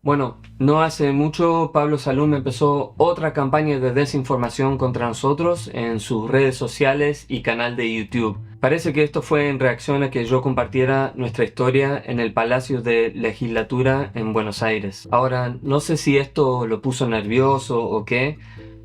Bueno, no hace mucho Pablo Salum empezó otra campaña de desinformación contra nosotros en sus redes sociales y canal de YouTube. Parece que esto fue en reacción a que yo compartiera nuestra historia en el Palacio de Legislatura en Buenos Aires. Ahora, no sé si esto lo puso nervioso o qué,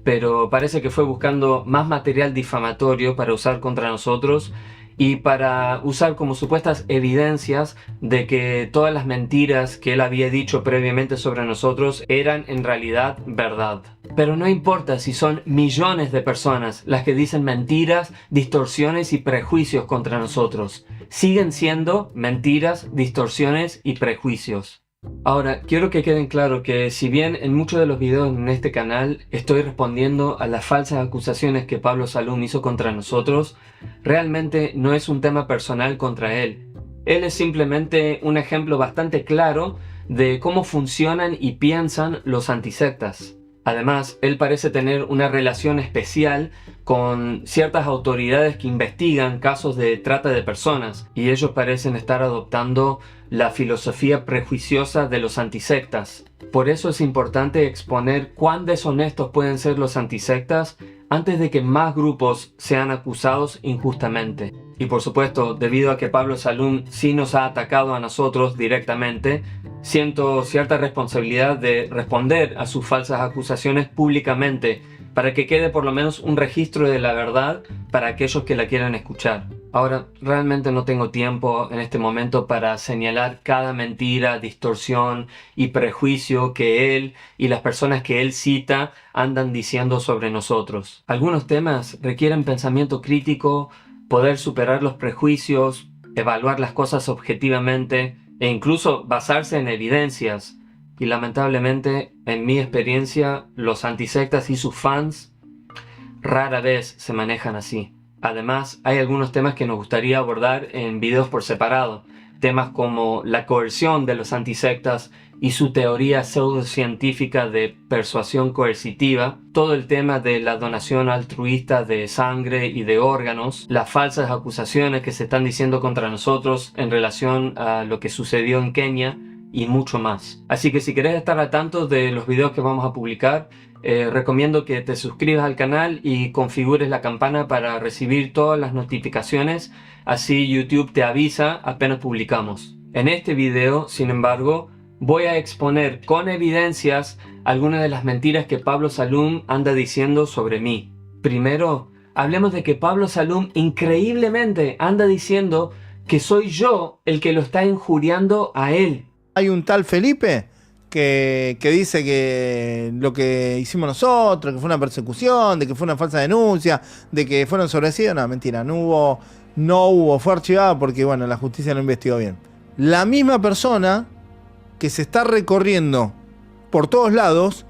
pero parece que fue buscando más material difamatorio para usar contra nosotros y para usar como supuestas evidencias de que todas las mentiras que él había dicho previamente sobre nosotros eran en realidad verdad. Pero no importa si son millones de personas las que dicen mentiras, distorsiones y prejuicios contra nosotros. Siguen siendo mentiras, distorsiones y prejuicios. Ahora, quiero que queden claro que si bien en muchos de los videos en este canal estoy respondiendo a las falsas acusaciones que Pablo Salum hizo contra nosotros, realmente no es un tema personal contra él. Él es simplemente un ejemplo bastante claro de cómo funcionan y piensan los antisectas. Además, él parece tener una relación especial con ciertas autoridades que investigan casos de trata de personas y ellos parecen estar adoptando la filosofía prejuiciosa de los antisectas. Por eso es importante exponer cuán deshonestos pueden ser los antisectas antes de que más grupos sean acusados injustamente. Y por supuesto, debido a que Pablo Salum sí nos ha atacado a nosotros directamente, siento cierta responsabilidad de responder a sus falsas acusaciones públicamente para que quede por lo menos un registro de la verdad para aquellos que la quieran escuchar. Ahora, realmente no tengo tiempo en este momento para señalar cada mentira, distorsión y prejuicio que él y las personas que él cita andan diciendo sobre nosotros. Algunos temas requieren pensamiento crítico, poder superar los prejuicios, evaluar las cosas objetivamente e incluso basarse en evidencias. Y lamentablemente, en mi experiencia, los antisectas y sus fans rara vez se manejan así. Además, hay algunos temas que nos gustaría abordar en videos por separado. Temas como la coerción de los antisectas y su teoría pseudocientífica de persuasión coercitiva, todo el tema de la donación altruista de sangre y de órganos, las falsas acusaciones que se están diciendo contra nosotros en relación a lo que sucedió en Kenia y mucho más. Así que si querés estar al tanto de los videos que vamos a publicar, recomiendo que te suscribas al canal y configures la campana para recibir todas las notificaciones, así YouTube te avisa apenas publicamos. En este video, sin embargo, voy a exponer con evidencias algunas de las mentiras que Pablo Salum anda diciendo sobre mí. Primero, hablemos de que Pablo Salum increíblemente anda diciendo que soy yo el que lo está injuriando a él. Hay un tal Felipe que dice que lo que hicimos nosotros, que fue una persecución, de que fue una falsa denuncia, de que fueron sobreseídos. No, mentira, no hubo, fue archivado porque, bueno, la justicia no investigó bien. La misma persona que se está recorriendo por todos lados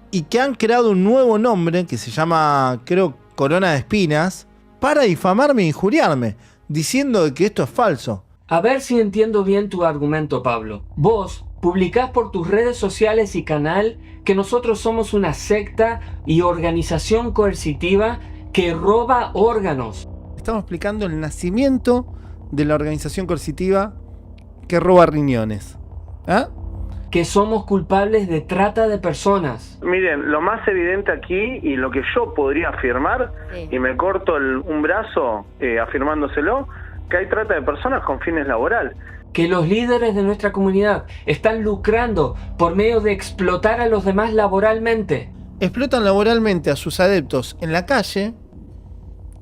y que han creado un nuevo nombre que se llama, creo, Corona de Espinas, para difamarme e injuriarme, diciendo que esto es falso. A ver si entiendo bien tu argumento, Pablo. Vos publicás por tus redes sociales y canal que nosotros somos una secta y organización coercitiva que roba órganos. Estamos explicando el nacimiento de la organización coercitiva que roba riñones. ¿Ah? Que somos culpables de trata de personas. Miren, lo más evidente aquí y lo que yo podría afirmar, y me corto un brazo afirmándoselo, que hay trata de personas con fines laborales. Que los líderes de nuestra comunidad están lucrando por medio de explotar a los demás laboralmente. Explotan laboralmente a sus adeptos en la calle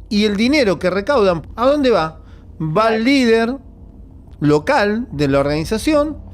y el dinero que recaudan, ¿a dónde va? Va al líder local de la organización.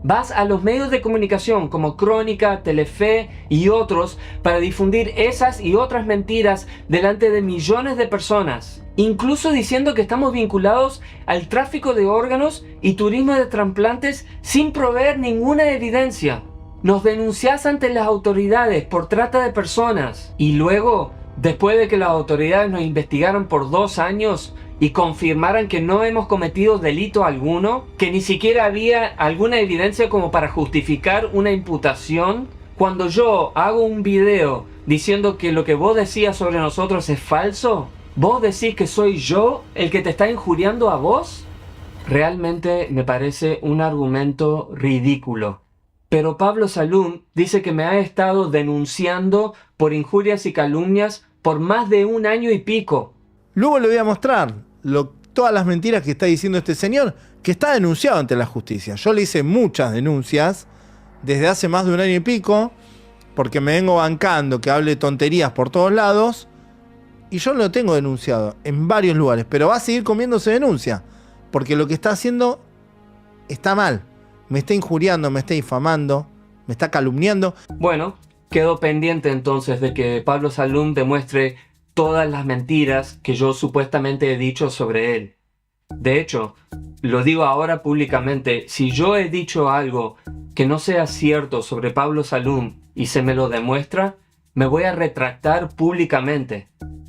Vas a los medios de comunicación como Crónica, Telefe y otros para difundir esas y otras mentiras delante de millones de personas. Incluso diciendo que estamos vinculados al tráfico de órganos y turismo de trasplantes sin proveer ninguna evidencia. Nos denunciás ante las autoridades por trata de personas. Y luego, después de que las autoridades nos investigaron por 2 años y confirmaran que no hemos cometido delito alguno, que ni siquiera había alguna evidencia como para justificar una imputación, cuando yo hago un video diciendo que lo que vos decías sobre nosotros es falso, ¿vos decís que soy yo el que te está injuriando a vos? Realmente me parece un argumento ridículo. Pero Pablo Salum dice que me ha estado denunciando por injurias y calumnias por más de 1 año y pico. Luego le voy a mostrar todas las mentiras que está diciendo este señor, que está denunciado ante la justicia. Yo le hice muchas denuncias desde hace más de 1 año y pico, porque me vengo bancando que hable tonterías por todos lados, y yo lo tengo denunciado en varios lugares, pero va a seguir comiéndose denuncia, porque lo que está haciendo está mal. Me está injuriando, me está difamando, me está calumniando. Bueno, quedo pendiente entonces de que Pablo Salum demuestre todas las mentiras que yo supuestamente he dicho sobre él. De hecho, lo digo ahora públicamente, si yo he dicho algo que no sea cierto sobre Pablo Salum y se me lo demuestra, me voy a retractar públicamente.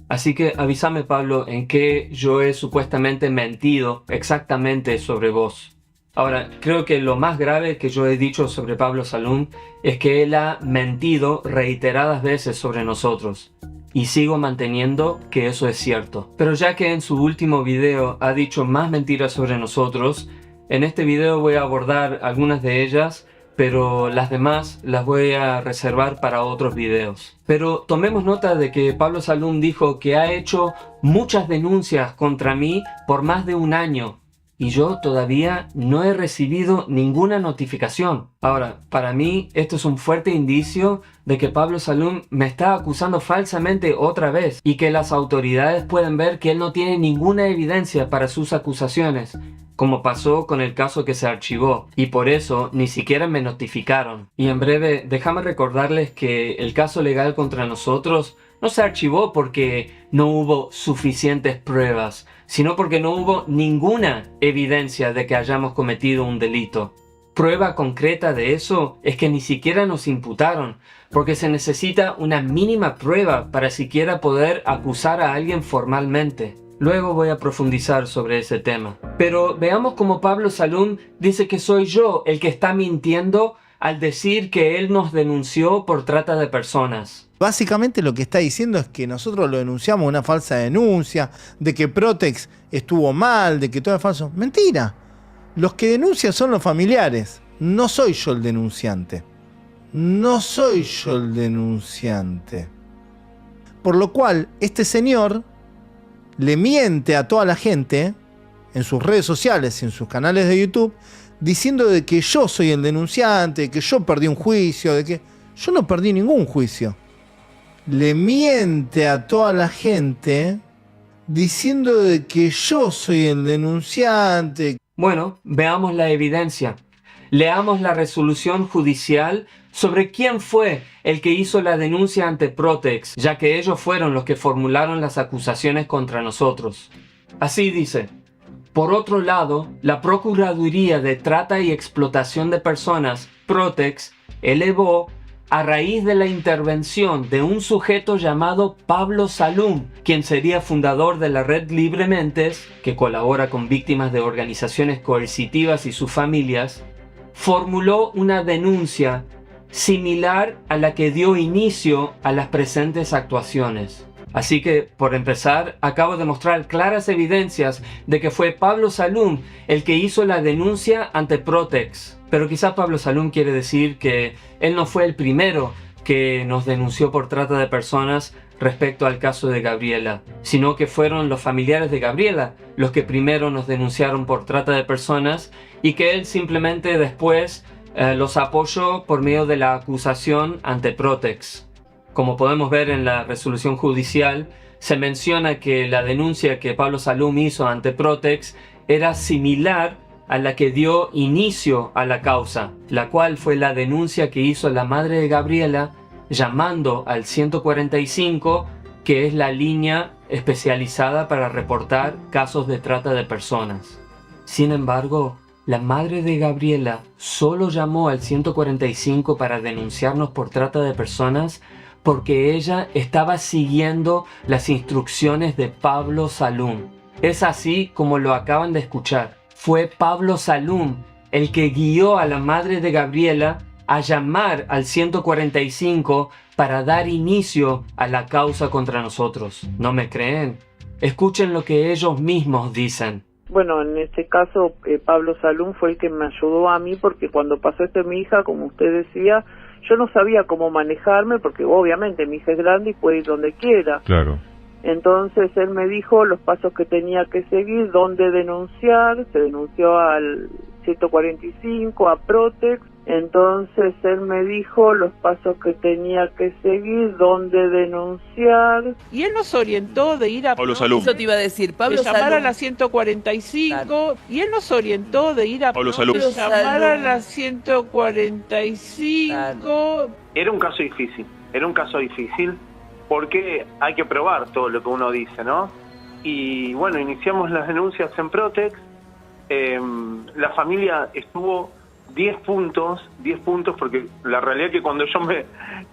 Así que avísame, Pablo, en qué yo he supuestamente mentido exactamente sobre vos. Ahora, creo que lo más grave que yo he dicho sobre Pablo Salum es que él ha mentido reiteradas veces sobre nosotros. Y sigo manteniendo que eso es cierto. Pero ya que en su último video ha dicho más mentiras sobre nosotros, en este video voy a abordar algunas de ellas, pero las demás las voy a reservar para otros videos. Pero tomemos nota de que Pablo Salum dijo que ha hecho muchas denuncias contra mí por más de 1 año. Y yo todavía no he recibido ninguna notificación. Ahora, para mí esto es un fuerte indicio de que Pablo Salum me está acusando falsamente otra vez y que las autoridades pueden ver que él no tiene ninguna evidencia para sus acusaciones, como pasó con el caso que se archivó, y por eso ni siquiera me notificaron. Y en breve, déjame recordarles que el caso legal contra nosotros no se archivó porque no hubo suficientes pruebas, sino porque no hubo ninguna evidencia de que hayamos cometido un delito. Prueba concreta de eso es que ni siquiera nos imputaron, porque se necesita una mínima prueba para siquiera poder acusar a alguien formalmente. Luego voy a profundizar sobre ese tema. Pero veamos cómo Pablo Salum dice que soy yo el que está mintiendo al decir que él nos denunció por trata de personas. Básicamente lo que está diciendo es que nosotros lo denunciamos, una falsa denuncia, de que Protex estuvo mal, de que todo es falso. Mentira. Los que denuncian son los familiares. No soy yo el denunciante. No soy yo el denunciante. Por lo cual, este señor le miente a toda la gente en sus redes sociales y en sus canales de YouTube, diciendo de que yo soy el denunciante, de que yo perdí un juicio, de que yo no perdí ningún juicio. Le miente a toda la gente diciendo de que yo soy el denunciante. Bueno, veamos la evidencia. Leamos la resolución judicial sobre quién fue el que hizo la denuncia ante Protex, ya que ellos fueron los que formularon las acusaciones contra nosotros. Así dice: por otro lado, la Procuraduría de Trata y Explotación de Personas, Protex, elevó, a raíz de la intervención de un sujeto llamado Pablo Salum, quien sería fundador de la red Librementes, que colabora con víctimas de organizaciones coercitivas y sus familias, formuló una denuncia similar a la que dio inicio a las presentes actuaciones. Así que, por empezar, acabo de mostrar claras evidencias de que fue Pablo Salum el que hizo la denuncia ante Protex. Pero quizá Pablo Salum quiere decir que él no fue el primero que nos denunció por trata de personas respecto al caso de Gabriela, sino que fueron los familiares de Gabriela los que primero nos denunciaron por trata de personas y que él simplemente después los apoyó por medio de la acusación ante Protex. Como podemos ver en la resolución judicial, se menciona que la denuncia que Pablo Salum hizo ante Protex era similar a la que dio inicio a la causa, la cual fue la denuncia que hizo la madre de Gabriela llamando al 145, que es la línea especializada para reportar casos de trata de personas. Sin embargo, la madre de Gabriela solo llamó al 145 para denunciarnos por trata de personas porque ella estaba siguiendo las instrucciones de Pablo Salum. Es así como lo acaban de escuchar. Fue Pablo Salum el que guió a la madre de Gabriela a llamar al 145 para dar inicio a la causa contra nosotros. ¿No me creen? Escuchen lo que ellos mismos dicen. Bueno, en este caso Pablo Salum fue el que me ayudó a mí, porque cuando pasó esto de mi hija, como usted decía, yo no sabía cómo manejarme, porque obviamente mi hija es grande y puede ir donde quiera. Claro. Entonces él me dijo los pasos que tenía que seguir, dónde denunciar. Se denunció al 145, a Protex. Entonces él me dijo los pasos que tenía que seguir, dónde denunciar. Y él nos orientó de ir a Pablo Salum. Eso te iba a decir, Pablo llamar Salum. a la 145, claro. Y él nos orientó de ir a Pablo Salum. llamar a la 145. Claro. Era un caso difícil, porque hay que probar todo lo que uno dice, ¿no? Y bueno, iniciamos las denuncias en Protex. La familia estuvo 10 puntos, porque la realidad es que cuando yo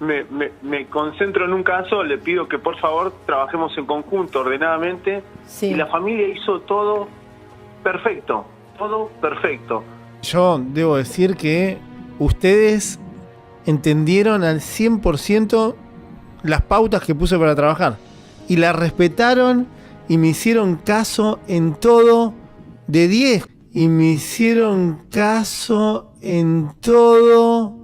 me concentro en un caso, le pido que por favor trabajemos en conjunto, ordenadamente, sí. Y la familia hizo todo perfecto. Yo debo decir que ustedes entendieron al 100% las pautas que puse para trabajar, y las respetaron y me hicieron caso en todo, de 10. Y me hicieron caso en todo.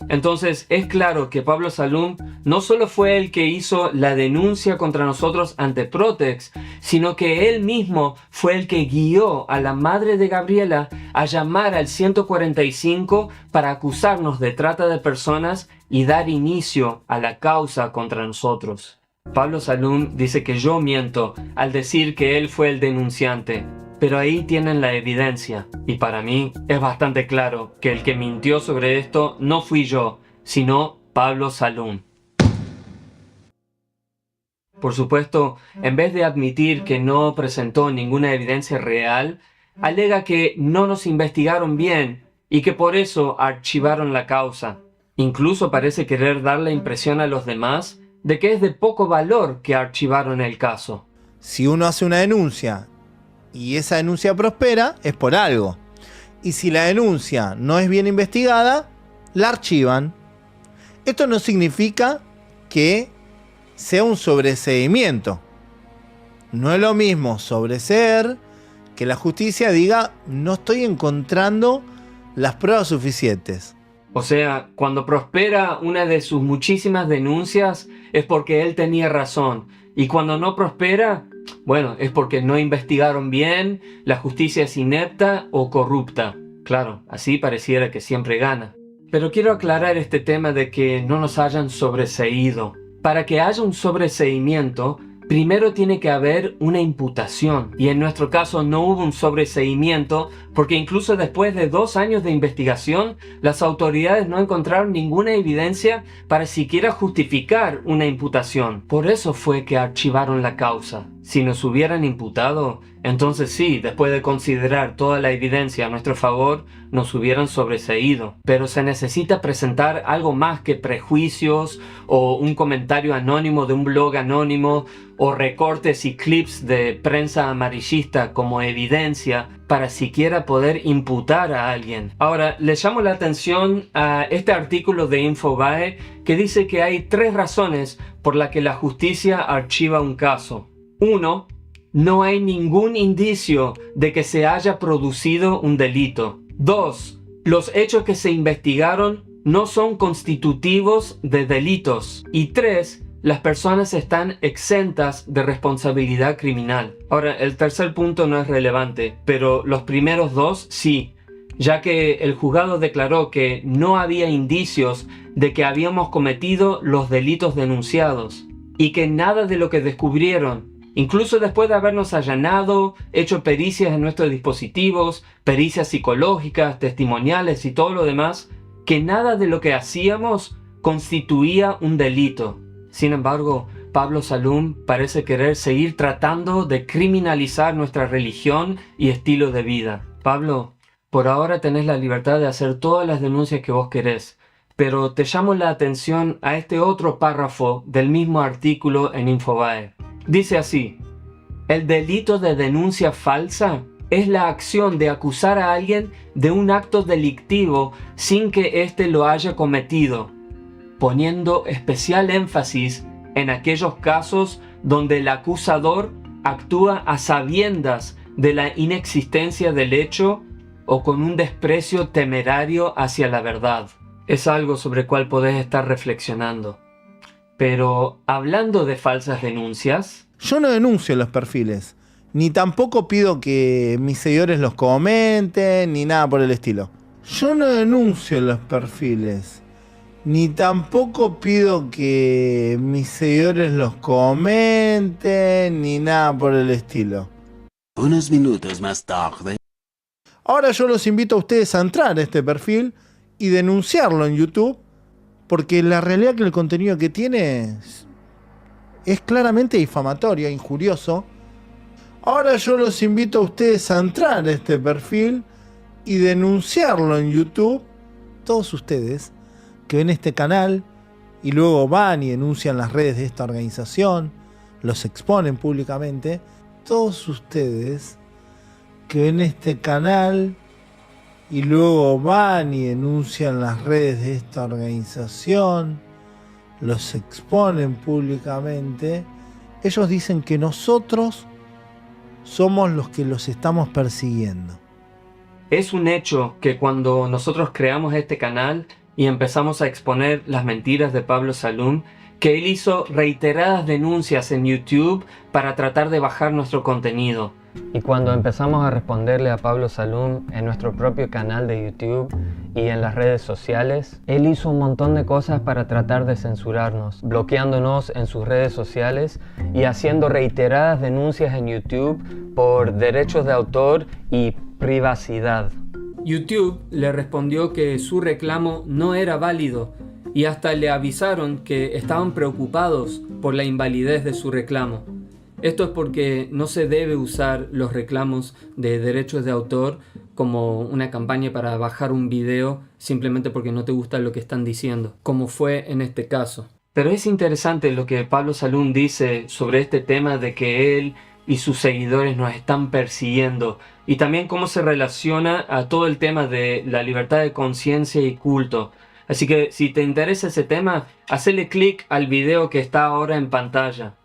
Entonces es claro que Pablo Salum no solo fue el que hizo la denuncia contra nosotros ante Protex, sino que él mismo fue el que guió a la madre de Gabriela a llamar al 145 para acusarnos de trata de personas y dar inicio a la causa contra nosotros. Pablo Salum dice que yo miento al decir que él fue el denunciante. Pero ahí tienen la evidencia, y para mí es bastante claro que el que mintió sobre esto no fui yo, sino Pablo Salum. Por supuesto, en vez de admitir que no presentó ninguna evidencia real, alega que no nos investigaron bien y que por eso archivaron la causa. Incluso parece querer dar la impresión a los demás de que es de poco valor que archivaron el caso. Si uno hace una denuncia y esa denuncia prospera, es por algo. Y si la denuncia no es bien investigada, la archivan. Esto no significa que sea un sobreseimiento. No es lo mismo sobreseer que la justicia diga no estoy encontrando las pruebas suficientes. O sea, cuando prospera una de sus muchísimas denuncias es porque él tenía razón. Y cuando no prospera, bueno, es porque no investigaron bien, la justicia es inepta o corrupta. Claro, así pareciera que siempre gana. Pero quiero aclarar este tema de que no nos hayan sobreseído. Para que haya un sobreseimiento, primero tiene que haber una imputación. Y en nuestro caso no hubo un sobreseimiento porque incluso después de 2 años de investigación, las autoridades no encontraron ninguna evidencia para siquiera justificar una imputación. Por eso fue que archivaron la causa. Si nos hubieran imputado, entonces sí, después de considerar toda la evidencia a nuestro favor, nos hubieran sobreseído. Pero se necesita presentar algo más que prejuicios o un comentario anónimo de un blog anónimo o recortes y clips de prensa amarillista como evidencia para siquiera poder imputar a alguien. Ahora, les llamo la atención a este artículo de Infobae que dice que hay 3 razones por las que la justicia archiva un caso. 1. No hay ningún indicio de que se haya producido un delito. 2. Los hechos que se investigaron no son constitutivos de delitos. Y 3. Las personas están exentas de responsabilidad criminal. Ahora, el tercer punto no es relevante, pero los primeros 2 sí, ya que el juzgado declaró que no había indicios de que habíamos cometido los delitos denunciados y que nada de lo que descubrieron, incluso después de habernos allanado, hecho pericias en nuestros dispositivos, pericias psicológicas, testimoniales y todo lo demás, que nada de lo que hacíamos constituía un delito. Sin embargo, Pablo Salum parece querer seguir tratando de criminalizar nuestra religión y estilo de vida. Pablo, por ahora tenés la libertad de hacer todas las denuncias que vos querés, pero te llamo la atención a este otro párrafo del mismo artículo en Infobae. Dice así: el delito de denuncia falsa es la acción de acusar a alguien de un acto delictivo sin que éste lo haya cometido, poniendo especial énfasis en aquellos casos donde el acusador actúa a sabiendas de la inexistencia del hecho o con un desprecio temerario hacia la verdad. Es algo sobre el cual podés estar reflexionando. Pero hablando de falsas denuncias... Yo no denuncio los perfiles, ni tampoco pido que mis seguidores los comenten, ni nada por el estilo. Yo no denuncio los perfiles, ni tampoco pido que mis seguidores los comenten, ni nada por el estilo. Unos minutos más tarde. Ahora yo los invito a ustedes a entrar a este perfil y denunciarlo en YouTube, porque la realidad es que el contenido que tiene es claramente difamatorio, injurioso. Ahora yo los invito a ustedes a entrar a este perfil y denunciarlo en YouTube. Todos ustedes que ven este canal y luego van y denuncian las redes de esta organización, los exponen públicamente. Todos ustedes que ven este canal y luego van y denuncian las redes de esta organización, los exponen públicamente, ellos dicen que nosotros somos los que los estamos persiguiendo. Es un hecho que cuando nosotros creamos este canal y empezamos a exponer las mentiras de Pablo Salum, que él hizo reiteradas denuncias en YouTube para tratar de bajar nuestro contenido. Y cuando empezamos a responderle a Pablo Salum en nuestro propio canal de YouTube y en las redes sociales, él hizo un montón de cosas para tratar de censurarnos, bloqueándonos en sus redes sociales y haciendo reiteradas denuncias en YouTube por derechos de autor y privacidad. YouTube le respondió que su reclamo no era válido y hasta le avisaron que estaban preocupados por la invalidez de su reclamo. Esto es porque no se debe usar los reclamos de derechos de autor como una campaña para bajar un video simplemente porque no te gusta lo que están diciendo, como fue en este caso. Pero es interesante lo que Pablo Salum dice sobre este tema de que él y sus seguidores nos están persiguiendo, y también cómo se relaciona a todo el tema de la libertad de conciencia y culto. Así que si te interesa ese tema, hacele clic al video que está ahora en pantalla.